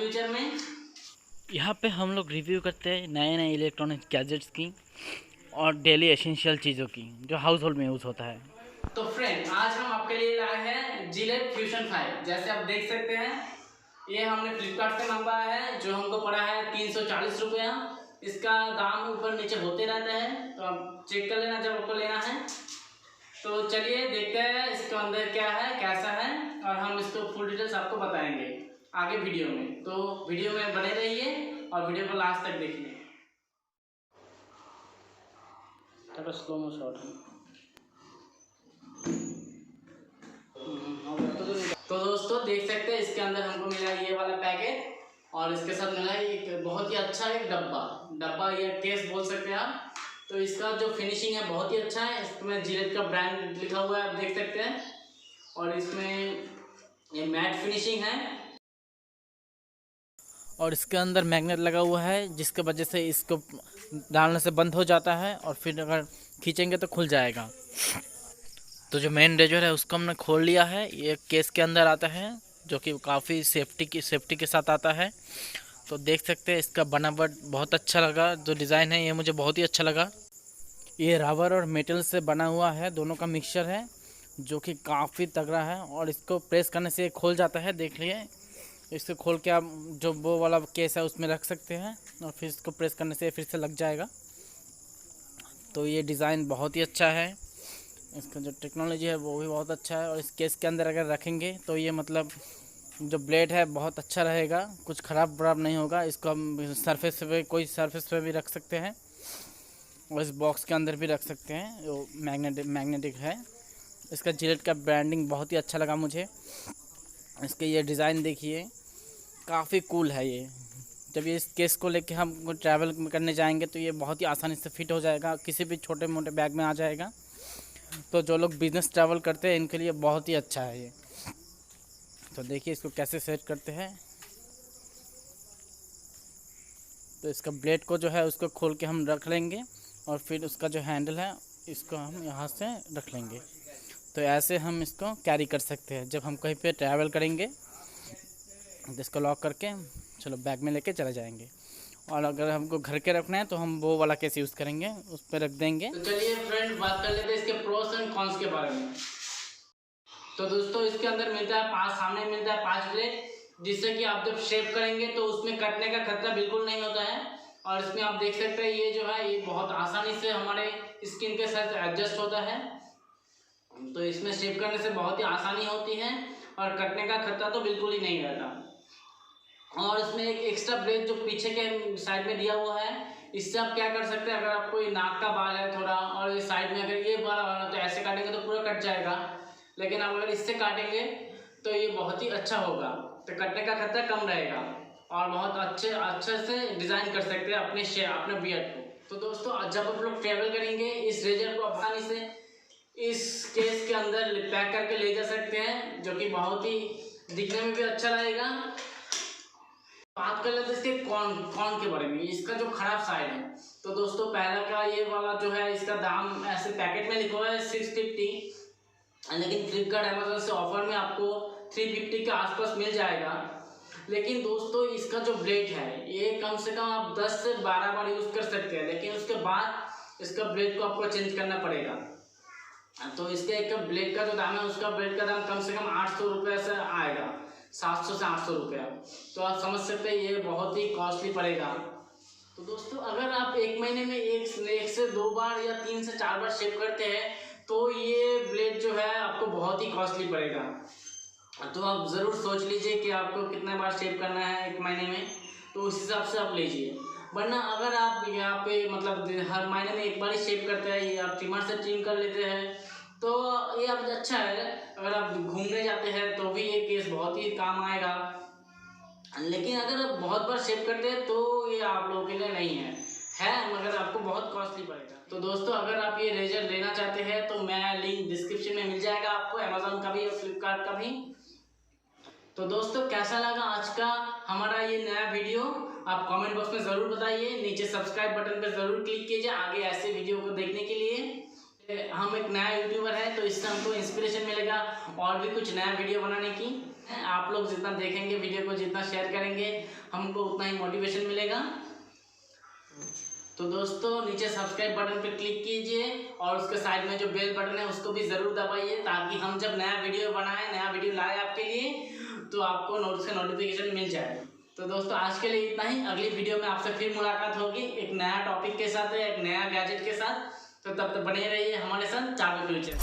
Future में। यहाँ पे हम लोग रिव्यू करते हैं नए नए इलेक्ट्रॉनिक गैजेट्स की और डेली एसेंशियल चीज़ों की जो हाउस होल्ड में यूज़ होता है। तो फ्रेंड, आज हम आपके लिए लाए हैं जिलेट फ्यूजन 5। जैसे आप देख सकते हैं, ये हमने फ्लिपकार्ट से मंगवाया है, जो हमको पड़ा है 340 रुपया। इसका दाम ऊपर नीचे होते रहता है, तो आप चेक कर लेना जब आपको लेना है। तो चलिए देखते हैं इसके अंदर क्या है, कैसा है, और हम इसको फुल डिटेल्स आपको बताएंगे आगे वीडियो में। तो वीडियो में बने रहिए और वीडियो को लास्ट तक देखिए। थोड़ा स्लो में शॉट है। तो दोस्तों देख सकते हैं, इसके अंदर हमको मिला ये वाला पैकेट, और इसके साथ मिला है एक बहुत ही अच्छा एक डब्बा या केस बोल सकते हैं आप। तो इसका जो फिनिशिंग है बहुत ही अच्छा है। इसमें जिलेट का ब्रांड लिखा हुआ है, आप देख सकते हैं, और इसमें ये मैट फिनिशिंग है। और इसके अंदर मैग्नेट लगा हुआ है, जिसके वजह से इसको डालने से बंद हो जाता है और फिर अगर खींचेंगे तो खुल जाएगा। तो जो मेन रेजर है उसको हमने खोल लिया है। ये केस के अंदर आता है, जो कि काफ़ी सेफ्टी के साथ आता है। तो देख सकते हैं इसका बनावट बहुत अच्छा लगा, जो डिज़ाइन है ये मुझे बहुत ही अच्छा लगा। ये रबर और मेटल से बना हुआ है, दोनों का मिक्सचर है, जो कि काफ़ी तगड़ा है। और इसको प्रेस करने से ये खोल जाता है, देख लिए। इसको खोल के आप जो वो वाला केस है उसमें रख सकते हैं, और फिर इसको प्रेस करने से फिर से लग जाएगा। तो ये डिज़ाइन बहुत ही अच्छा है, इसका जो टेक्नोलॉजी है वो भी बहुत अच्छा है। और इस केस के अंदर अगर रखेंगे तो ये मतलब जो ब्लेड है बहुत अच्छा रहेगा, कुछ ख़राब वराब नहीं होगा। इसको हम सरफेस पे, कोई सरफेस पे भी रख सकते हैं, और इस बॉक्स के अंदर भी रख सकते हैं, जो मैग्नेटिक है। इसका जिलेट का ब्रांडिंग बहुत ही अच्छा लगा मुझे। इसके ये डिज़ाइन देखिए, काफ़ी कूल है ये। जब ये इस केस को लेके हम ट्रैवल करने जाएंगे तो ये बहुत ही आसानी से फिट हो जाएगा, किसी भी छोटे मोटे बैग में आ जाएगा। तो जो लोग बिज़नेस ट्रैवल करते हैं इनके लिए बहुत ही अच्छा है ये। तो देखिए इसको कैसे सेट करते हैं। तो इसका ब्लेड को जो है उसको खोल के हम रख लेंगे, और फिर उसका जो हैंडल है इसको हम यहाँ से रख लेंगे। तो ऐसे हम इसको कैरी कर सकते हैं जब हम कहीं पे ट्रैवल करेंगे। इसको लॉक करके चलो बैग में लेके चले जाएंगे। और अगर हमको घर के रखना है तो हम वो वाला केस यूज़ करेंगे, उस पर रख देंगे। तो चलिए फ्रेंड, बात कर लेते हैं इसके प्रोस एंड कॉन्स के बारे में। तो दोस्तों इसके अंदर मिलता है सामने मिलता है 5 ब्लेड, जिससे कि आप जब शेप करेंगे तो उसमें कटने का खतरा बिल्कुल नहीं होता है। और इसमें आप देख सकते हैं ये जो है ये बहुत आसानी से हमारे स्किन के साथ एडजस्ट होता है। तो इसमें शेप करने से बहुत ही आसानी होती है, और कटने का खतरा तो बिल्कुल ही नहीं रहता। और इसमें एक एक्स्ट्रा ब्लेड जो पीछे के साइड में दिया हुआ है, इससे आप क्या कर सकते हैं, अगर आपको ये नाक का बाल है थोड़ा, और ये साइड में अगर ये बाल वाला, तो ऐसे काटेंगे तो पूरा कट जाएगा। लेकिन आप अगर इससे काटेंगे तो ये बहुत ही अच्छा होगा, तो कटने का खतरा कम रहेगा, और बहुत अच्छे से डिज़ाइन कर सकते हैं अपने बियर्ड को। तो दोस्तों जब आप लोग ट्रेवल करेंगे, इस रेजर को आसानी से इस केस के अंदर पैक करके ले जा सकते हैं, जो कि बहुत ही दिखने में भी अच्छा रहेगा। बात कर लेते हैं इसके कौन के बारे में, इसका जो खराब साइड है। तो दोस्तों पहला का ये वाला जो है, इसका दाम ऐसे पैकेट में लिखा हुआ है 650, लेकिन फ्लिपकार्ट अमेजोन से ऑफर में आपको 350 के आसपास मिल जाएगा। लेकिन दोस्तों इसका जो ब्लेड है ये कम से कम आप 10 से 12 बार यूज़ कर सकते हैं, लेकिन उसके बाद इसका ब्लेड को आपको चेंज करना पड़ेगा। तो इसके एक ब्लेड का जो दाम है, उसका ब्लेड का दाम कम से कम 800 रुपये से आएगा, 700 से 800 रुपया। तो आप समझ सकते हैं ये बहुत ही कॉस्टली पड़ेगा। तो दोस्तों अगर आप एक महीने में एक से 2 बार या 3 से 4 बार शेव करते हैं, तो ये ब्लेड जो है आपको बहुत ही कॉस्टली पड़ेगा। तो आप ज़रूर सोच लीजिए कि आपको कितना बार शेव करना है एक महीने में, तो उस हिसाब से आप लीजिए। वरना अगर आप यहाँ पे मतलब हर महीने में एक बार ही शेव करते हैं, या आप ट्रिमर से ट्रिम कर लेते हैं, तो ये आप अच्छा है। अगर आप घूमने जाते हैं तो भी ये केस बहुत ही काम आएगा। लेकिन अगर आप बहुत बार शेव करते हैं तो ये आप लोगों के लिए नहीं है, मगर आपको बहुत कॉस्टली पड़ेगा। तो दोस्तों अगर आप ये रेजर लेना चाहते हैं तो मैं लिंक डिस्क्रिप्शन में मिल जाएगा आपको, अमेजोन का भी और फ्लिपकार्ट का भी। तो दोस्तों कैसा लगा आज का हमारा ये नया वीडियो, आप कमेंट बॉक्स में ज़रूर बताइए। नीचे सब्सक्राइब बटन पर ज़रूर क्लिक कीजिए आगे ऐसे वीडियो को देखने के लिए। हम एक नया यूट्यूबर है तो इससे हमको इंस्पिरेशन मिलेगा और भी कुछ नया वीडियो बनाने की। आप लोग जितना देखेंगे वीडियो को, जितना शेयर करेंगे, हमको उतना ही मोटिवेशन मिलेगा। तो दोस्तों नीचे सब्सक्राइब बटन पर क्लिक कीजिए और उसके साइड में जो बेल बटन है उसको भी ज़रूर दबाइए, ताकि हम जब नया वीडियो बनाएं, नया वीडियो लाए आपके लिए, तो आपको उसका नोटिफिकेशन मिल जाए। तो दोस्तों आज के लिए इतना ही। अगली वीडियो में आपसे फिर मुलाकात होगी एक नया टॉपिक के साथ, एक नया गैजेट के साथ। तो तब तक बने रहिए हमारे साथ चाबी फ्यूचर।